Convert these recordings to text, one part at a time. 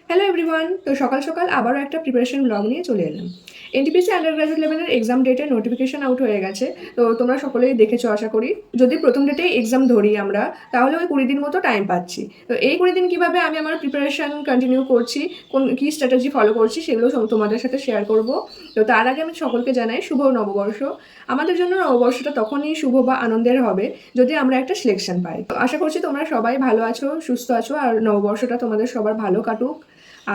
Hello everyone, তো সকাল সকাল আবারও একটা প্রিপারেশন ব্লগ নিয়ে চলে এলাম। এনটিপিসি আন্ডার গ্রাজুয়েট লেভেলের এক্সাম ডেটের নোটিফিকেশন আউট হয়ে গেছে। তো তোমরা সকলেই দেখেছো আশা করি। যদি প্রথম ডেটেই এক্সাম ধরি আমরা, তাহলে ওই 20 দিন মতো টাইম পাচ্ছি। তো এই 20 দিন কীভাবে আমি আমার প্রিপারেশন কন্টিনিউ করছি, কী স্ট্র্যাটেজি ফলো করছি, সেগুলো তোমাদের সাথে শেয়ার করব। তো তার আগে আমি সকলকে জানাই শুভ নববর্ষ। আমাদের জন্য নববর্ষটা তখনই শুভ বা আনন্দের হবে যদি আমরা একটা সিলেকশন পাই। তো আশা করছি তোমরা সবাই ভালো আছো, সুস্থ আছো, আর নববর্ষটা তোমাদের সবার ভালো কাটুক।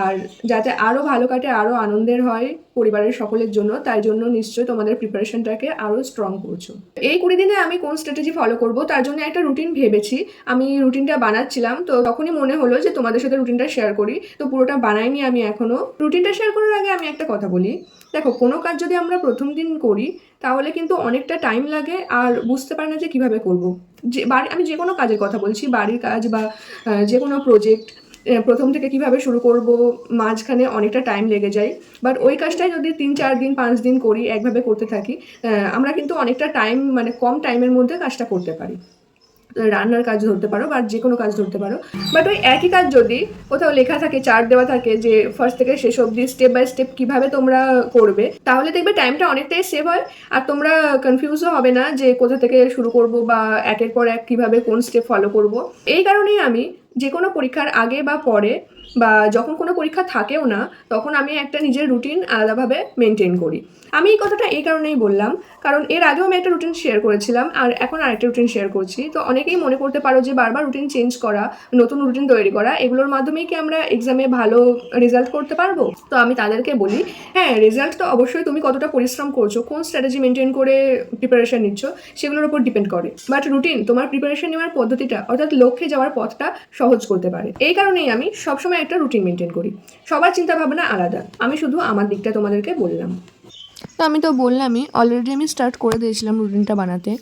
আর যাতে আরও ভালো কাটে, আরও আনন্দের হয় পরিবারের সকলের জন্য, তাই জন্য নিশ্চয়ই তোমাদের প্রিপারেশনটাকে আরও স্ট্রং করছো। এই 20 দিনে আমি কোন স্ট্র্যাটেজি ফলো করব তার জন্য একটা রুটিন ভেবেছি। আমি রুটিনটা বানাচ্ছিলাম, তো তখনই মনে হলো যে তোমাদের সাথে রুটিনটা শেয়ার করি। তো পুরোটা বানাইনি আমি এখনও। রুটিনটা শেয়ার করার আগে আমি একটা কথা বলি। দেখো, কোনো কাজ যদি আমরা প্রথম দিন করি তাহলে কিন্তু অনেকটা টাইম লাগে আর বুঝতে পারি না যে কীভাবে করব। আমি যে কোনো কাজের কথা বলছি, বাড়ির কাজ বা যে কোনো প্রজেক্ট প্রথম থেকে কিভাবে শুরু করব, মাঝখানে অনেকটা টাইম লেগে যায়। বাট ওই কাজটাই যদি 3-4 দিন 5 দিন করি, একভাবে করতে থাকি, আমরা কিন্তু অনেকটা টাইম, মানে কম টাইমের মধ্যে কাজটা করতে পারি। রান্নার কাজ ধরতে পারো বা যে কোনো কাজ ধরতে পারো। বাট ওই একই কাজ যদি কোথাও লেখা থাকে, চার্ট দেওয়া থাকে যে ফার্স্ট থেকে শেষ অবধি স্টেপ বাই স্টেপ কীভাবে তোমরা করবে, তাহলে দেখবে টাইমটা অনেকটাই সেভ হয়। আর তোমরা কনফিউজও হবে না যে কোথা থেকে শুরু করব বা একের পর এক কীভাবে কোন স্টেপ ফলো করব। এই কারণেই আমি যে কোনো পরীক্ষার আগে বা পরে বা যখন কোনো পরীক্ষা থাকেও না, তখন আমি একটা নিজের রুটিন আলাদাভাবে মেনটেন করি। আমি এই কথাটা এই কারণেই বললাম, কারণ এর আগেও আমি একটা রুটিন শেয়ার করেছিলাম আর এখন আরেকটা রুটিন শেয়ার করছি। তো অনেকেই মনে করতে পারো যে বারবার রুটিন চেঞ্জ করা, নতুন রুটিন তৈরি করা, এগুলোর মাধ্যমেই কি আমরা এক্সামে ভালো রেজাল্ট করতে পারবো? তো আমি তাদেরকে বলি, হ্যাঁ, রেজাল্ট তো অবশ্যই তুমি কতটা পরিশ্রম করছো, কোন স্ট্র্যাটেজি মেনটেন করে প্রিপারেশন নিচ্ছ, সেগুলোর উপর ডিপেন্ড করে। বাট রুটিন তোমার প্রিপারেশন নেওয়ার পদ্ধতিটা, অর্থাৎ লক্ষ্যে যাওয়ার পথটা সহজ করতে পারে। এই কারণেই আমি সবসময় একটা রুটিন মেনটেন করি। সবার চিন্তা ভাবনা আলাদা, আমি শুধু আমার দিকটা তোমাদেরকে বললাম। তো আমি তো বললামই, অলরেডি আমি স্টার্ট করে দিয়েছিলাম রুটিনটা বানাতে।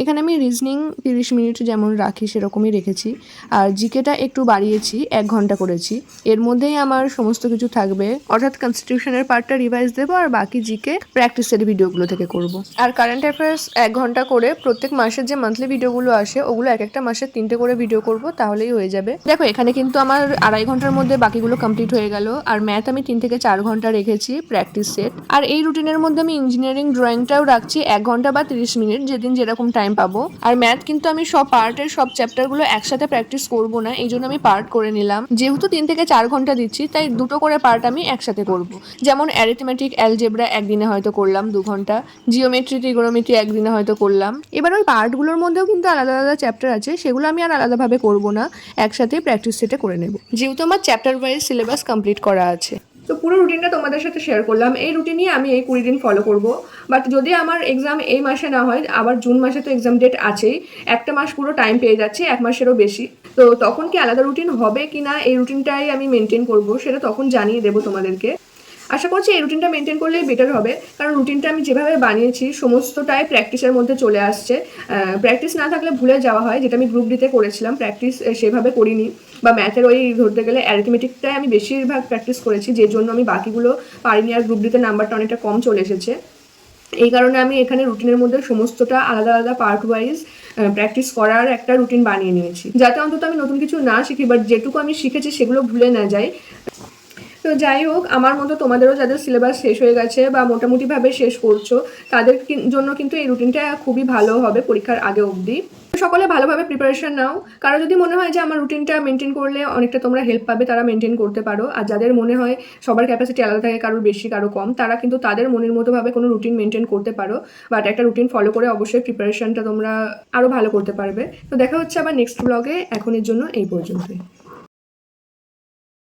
এখানে আমি রিজনিং 30 মিনিট যেমন রাখি সেরকমই রেখেছি, আর জিকেটা একটু বাড়িয়েছি, 1 ঘন্টা করেছি। এর মধ্যেই আমার সমস্ত কিছু থাকবে, অর্থাৎ কনস্টিটিউশনের পার্টটা রিভাইজ দেবো আর বাকি জিকে প্র্যাকটিসের ভিডিওগুলো থেকে করব। আর কারেন্ট অ্যাফেয়ার্স 1 ঘন্টা করে প্রত্যেক মাসের যে মান্থলি ভিডিওগুলো আসে ওগুলো এক একটা মাসে 3টে করে ভিডিও করব, তাহলেই হয়ে যাবে। দেখো, এখানে কিন্তু আমার 2.5 ঘন্টার মধ্যে বাকিগুলো কমপ্লিট হয়ে গেল। আর ম্যাথ আমি 3 থেকে 4 ঘন্টা রেখেছি প্র্যাকটিস সেট। আর এই রুটিনের মধ্যে আমি ইঞ্জিনিয়ারিং ড্রয়িংটাও রাখছি 1 ঘন্টা বা 30 মিনিট, যেদিন যেরকম টাইম পাবো। আর ম্যাথ কিন্তু আমি সব পার্টের সব চ্যাপ্টারগুলো একসাথে প্র্যাকটিস করব না, এই জন্য আমি পার্ট করে নিলাম। যেহেতু 3 থেকে 4 ঘন্টা দিচ্ছি, তাই 2টো করে পার্ট আমি একসাথে করব। যেমন অ্যারিথমেটিক, অ্যালজেব্রা একদিনে হয়তো করলাম 2 ঘন্টা, জিওমেট্রি, ট্রিগোনোমেট্রি একদিনে হয়তো করলাম। এবার ওই পার্টগুলোর মধ্যেও কিন্তু আলাদা আলাদা চ্যাপ্টার আছে, সেগুলো আমি আর আলাদাভাবে করব না, একসাথেই প্র্যাকটিস সেটে করে নেব, যেহেতু আমার চ্যাপ্টার ওয়াইজ সিলেবাস কমপ্লিট করা আছে। তো পুরো রুটিনটা তোমাদের সাথে শেয়ার করলাম। এই রুটিনই আমি এই 20 দিন ফলো করব। বাট যদি আমার এক্সাম এই মাসে না হয়, আবার জুন মাসে তো এক্সাম ডেট আছেই, একটা মাস পুরো টাইম পেয়ে যাচ্ছি, 1 মাসেরও বেশি। তো তখন কি আলাদা রুটিন হবে কি না, এই রুটিনটাই আমি মেনটেন করব, সেটা তখন জানিয়ে দেবো তোমাদেরকে। আশা করছি এই রুটিনটা মেনটেন করলেই বেটার হবে, কারণ রুটিনটা আমি যেভাবে বানিয়েছি সমস্তটাই প্র্যাকটিসের মধ্যে চলে আসছে। প্র্যাকটিস না থাকলে ভুলে যাওয়া হয়, যেটা আমি গ্রুপ ডিতে করেছিলাম, প্র্যাকটিস সেভাবে করিনি। বা ম্যাথের ওই ধরতে গেলে অ্যারিথমেটিকটাই আমি বেশিরভাগ প্র্যাকটিস করেছি, যে জন্য আমি বাকিগুলো পারিনি, আর গ্রুপ ডিতে নাম্বারটা অনেকটা কম চলে এসেছে। এই কারণে আমি এখানে রুটিনের মধ্যে সমস্তটা আলাদা আলাদা পার্ট ওয়াইজ প্র্যাকটিস করার একটা রুটিন বানিয়ে নিয়েছি, যাতে অন্তত আমি নতুন কিছু না শিখি, বাট যেটুকু আমি শিখেছি সেগুলো ভুলে না যাই। তো যাই হোক, আমার মতো তোমাদেরও যাদের সিলেবাস শেষ হয়ে গেছে বা মোটামুটিভাবে শেষ করছো, তাদের জন্য কিন্তু এই রুটিনটা খুবই ভালো হবে পরীক্ষার আগে অবধি। সকলে ভালোভাবে প্রিপারেশন নাও। কারো যদি মনে হয় যে আমার রুটিনটা মেনটেন করলে অনেকটা তোমরা হেল্প পাবে, তারা মেনটেন করতে পারো। আর যাদের মনে হয় সবার ক্যাপাসিটি আলাদা থাকে, কারোর বেশি কারো কম, তারা কিন্তু তাদের মনের মতোভাবে কোনো রুটিন মেনটেন করতে পারো। বাট একটা রুটিন ফলো করে অবশ্যই প্রিপারেশনটা তোমরা আরও ভালো করতে পারবে। তো দেখা হচ্ছে আবার নেক্সট ব্লগে। এখনের জন্য এই পর্যন্তই।